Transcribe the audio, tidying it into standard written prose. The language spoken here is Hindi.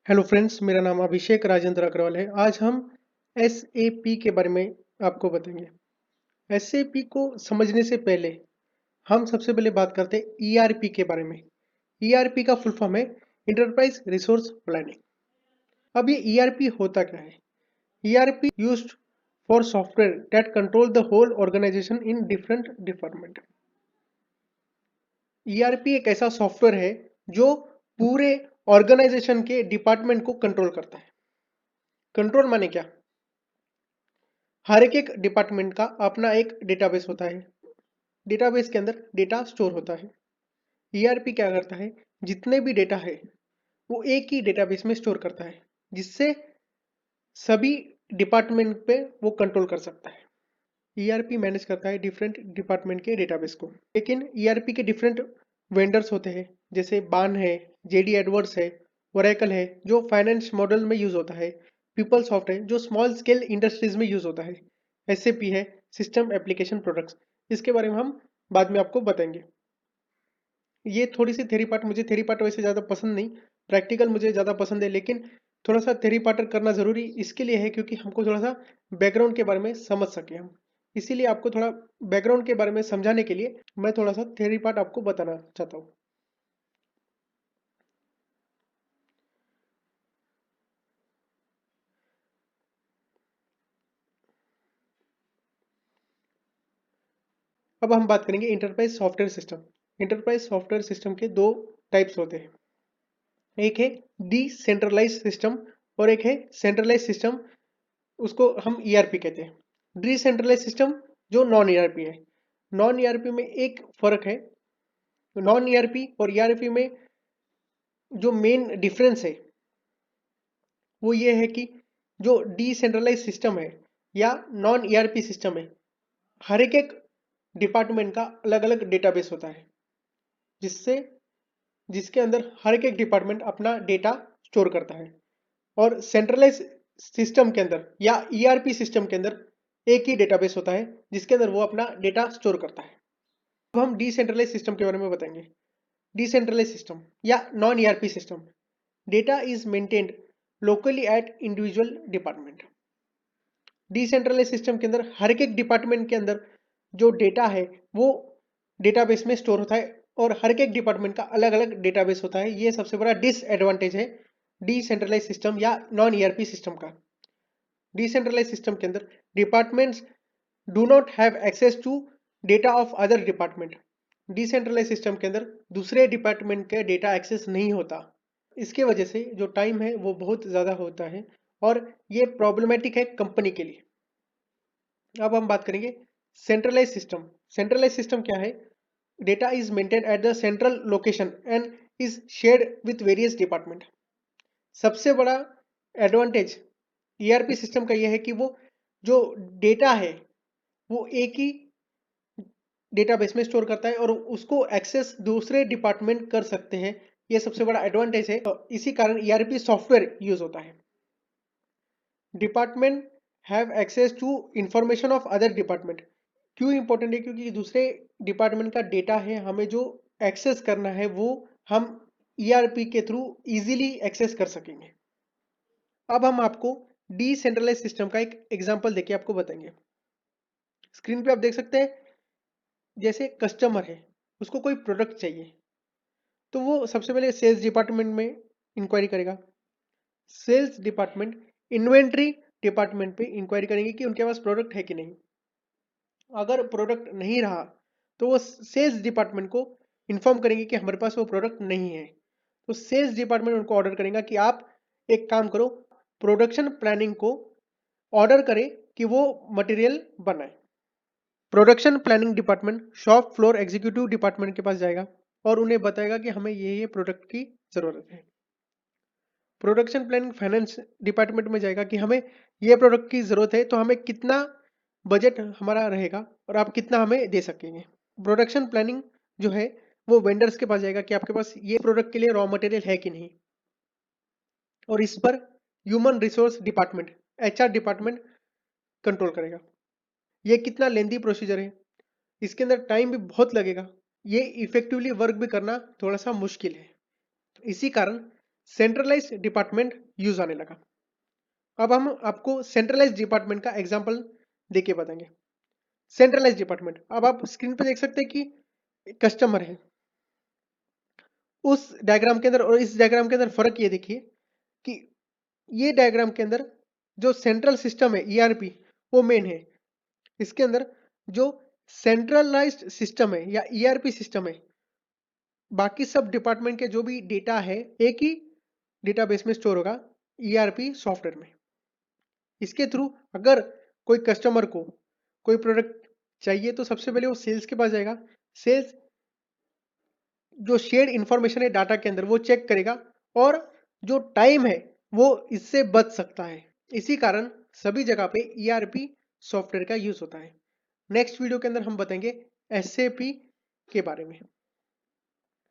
हेलो फ्रेंड्स, मेरा नाम अभिषेक राजेंद्र अग्रवाल है। आज हम एसएपी के बारे में आपको बताएंगे। एसएपी को समझने से पहले हम सबसे पहले बात करते हैं ईआरपी के बारे में। ईआरपी का फुल फॉर्म है इंटरप्राइज रिसोर्स प्लानिंग। अब ये ईआरपी होता क्या है? ERP used for software that control the whole organization in different department. ERP एक ऐसा सॉफ्टवेयर है जो पूरे ऑर्गेनाइजेशन के डिपार्टमेंट को कंट्रोल करता है। कंट्रोल माने क्या? हर एक डिपार्टमेंट का अपना एक डेटाबेस होता है। डेटाबेस के अंदर डेटा स्टोर होता है। ईआरपी क्या करता है? जितने भी डेटा है वो एक ही डेटाबेस में स्टोर करता है, जिससे सभी डिपार्टमेंट पे वो कंट्रोल कर सकता है। ईआरपी मैनेज करता है डिफरेंट डिपार्टमेंट के डेटाबेस को। लेकिन ईआरपी के डिफरेंट वेंडर्स होते हैं, जैसे बान है, जेडी एडवर्ड्स है, ओरेकल है जो फाइनेंस मॉडल में यूज होता है, पीपल सॉफ्ट है जो स्मॉल स्केल इंडस्ट्रीज में यूज होता है, एसएपी है सिस्टम एप्लीकेशन प्रोडक्ट्स। इसके बारे में हम बाद में आपको बताएंगे। ये थोड़ी सी थ्योरी पार्ट, मुझे थ्योरी पार्ट वैसे ज़्यादा पसंद नहीं, प्रैक्टिकल मुझे ज़्यादा पसंद है, लेकिन थोड़ा सा थ्योरी पार्ट करना ज़रूरी इसके लिए है क्योंकि हमको थोड़ा सा बैकग्राउंड के बारे में समझ सके हम। इसीलिए आपको थोड़ा बैकग्राउंड के बारे में समझाने के लिए मैं थोड़ा सा थ्योरी पार्ट आपको बताना चाहता हूँ। अब हम बात करेंगे enterprise software system. Enterprise software system के दो टाइप्स होते हैं। एक है डिसेंट्रलाइज सिस्टम और एक है सेंट्रलाइज सिस्टम। उसको हम ईआरपी कहते हैं। डिसेंट्रलाइज सिस्टम जो नॉन ईआरपी है। नॉन ईआरपी में एक फर्क है। नॉन ईआरपी और ईआरपी में जो मेन डिफरेंस है वो ये है कि जो डिसेंट्रलाइज सिस्टम है या नॉन ईआरपी सिस्टम है, हर एक डिपार्टमेंट का अलग अलग डेटाबेस होता है, जिससे जिसके अंदर हर एक डिपार्टमेंट अपना डेटा स्टोर करता है। और सेंट्रलाइज सिस्टम के अंदर या ईआरपी सिस्टम के अंदर एक ही डेटाबेस होता है जिसके अंदर वो अपना डेटा स्टोर करता है। अब हम डिसेंट्रलाइज सिस्टम के बारे में बताएंगे। डिसेंट्रलाइज सिस्टम या non ERP system, data is maintained locally at individual department. Decentralize system के अंदर हर एक डिपार्टमेंट के अंदर जो डेटा है वो डेटाबेस में स्टोर होता है और हर एक डिपार्टमेंट का अलग अलग डेटाबेस होता है। ये सबसे बड़ा डिसएडवांटेज है डिसेंट्रलाइज सिस्टम या नॉन ईआरपी सिस्टम का। डिसेंट्रलाइज सिस्टम के अंदर departments do not have access to data of other department. Decentralize system के अंदर दूसरे डिपार्टमेंट के डेटा एक्सेस नहीं होता। इसके वजह से जो टाइम है वो बहुत ज़्यादा होता है और ये प्रॉब्लमेटिक है कंपनी के लिए। अब हम बात करेंगे सेंट्रलाइज सिस्टम। सेंट्रलाइज सिस्टम क्या है? Data is maintain at the central location and is shared with various department. सबसे बड़ा एडवांटेज ईआरपी सिस्टम का यह है कि वो जो डेटा है वो एक ही डेटाबेस में स्टोर करता है और उसको एक्सेस दूसरे डिपार्टमेंट कर सकते हैं। ये सबसे बड़ा एडवांटेज है, तो इसी कारण ईआरपी सॉफ्टवेयर यूज होता है। Department have access to information of other department. क्यों इंपॉर्टेंट है? क्योंकि दूसरे डिपार्टमेंट का डेटा है, हमें जो एक्सेस करना है वो हम ईआरपी के थ्रू इजीली एक्सेस कर सकेंगे। अब हम आपको डिसेंट्रलाइज सिस्टम का एक एग्जांपल देके आपको बताएंगे। स्क्रीन पे आप देख सकते हैं, जैसे कस्टमर है, उसको कोई प्रोडक्ट चाहिए तो वो सबसे पहले सेल्स डिपार्टमेंट में इंक्वायरी करेगा। सेल्स डिपार्टमेंट इन्वेंट्री डिपार्टमेंट पे इंक्वायरी करेंगे कि उनके पास प्रोडक्ट है कि नहीं। अगर प्रोडक्ट नहीं रहा तो वो सेल्स डिपार्टमेंट को इन्फॉर्म करेंगे कि हमारे पास वो प्रोडक्ट नहीं है। तो सेल्स डिपार्टमेंट उनको ऑर्डर करेगा कि आप एक काम करो, प्रोडक्शन प्लानिंग को ऑर्डर करें कि वो मटेरियल बनाए। Production planning department shop floor executive department के पास जाएगा और उन्हें बताएगा कि हमें ये प्रोडक्ट की ज़रूरत है। प्रोडक्शन प्लानिंग फाइनेंस डिपार्टमेंट में जाएगा कि हमें ये प्रोडक्ट की ज़रूरत है, तो हमें कितना बजट हमारा रहेगा और आप कितना हमें दे सकेंगे। प्रोडक्शन प्लानिंग जो है वो वेंडर्स के पास जाएगा कि आपके पास ये प्रोडक्ट के लिए रॉ मटेरियल है कि नहीं। और इस पर human resource department HR department control करेगा। ये कितना लेंदी प्रोसीजर है, इसके अंदर टाइम भी बहुत लगेगा, ये इफेक्टिवली वर्क भी करना थोड़ा सा मुश्किल है। तो इसी कारण सेंट्रलाइज डिपार्टमेंट यूज आने लगा। अब हम आपको सेंट्रलाइज डिपार्टमेंट का एग्जांपल देके बताएंगे। सेंट्रलाइज डिपार्टमेंट, अब आप स्क्रीन पे देख सकते हैं कि कस्टमर है। उस डायग्राम के अंदर और इस डायग्राम के अंदर फर्क ये देखिए कि ये डायग्राम के अंदर जो सेंट्रल सिस्टम है ईआरपी वो मेन है। इसके अंदर जो सेंट्रलाइज्ड सिस्टम है या ईआरपी सिस्टम है, बाकी सब डिपार्टमेंट के जो भी डेटा है एक ही डेटाबेस में स्टोर होगा ईआरपी सॉफ्टवेयर में। इसके थ्रू अगर कोई कस्टमर को कोई प्रोडक्ट चाहिए तो सबसे पहले वो सेल्स के पास जाएगा। सेल्स जो शेयर्ड इंफॉर्मेशन है डाटा के अंदर वो चेक करेगा और जो टाइम है वो इससे बच सकता है। इसी कारण सभी जगह पे ईआरपी सॉफ्टवेयर का यूज होता है। नेक्स्ट वीडियो के अंदर हम बताएंगे एसएपी के बारे में।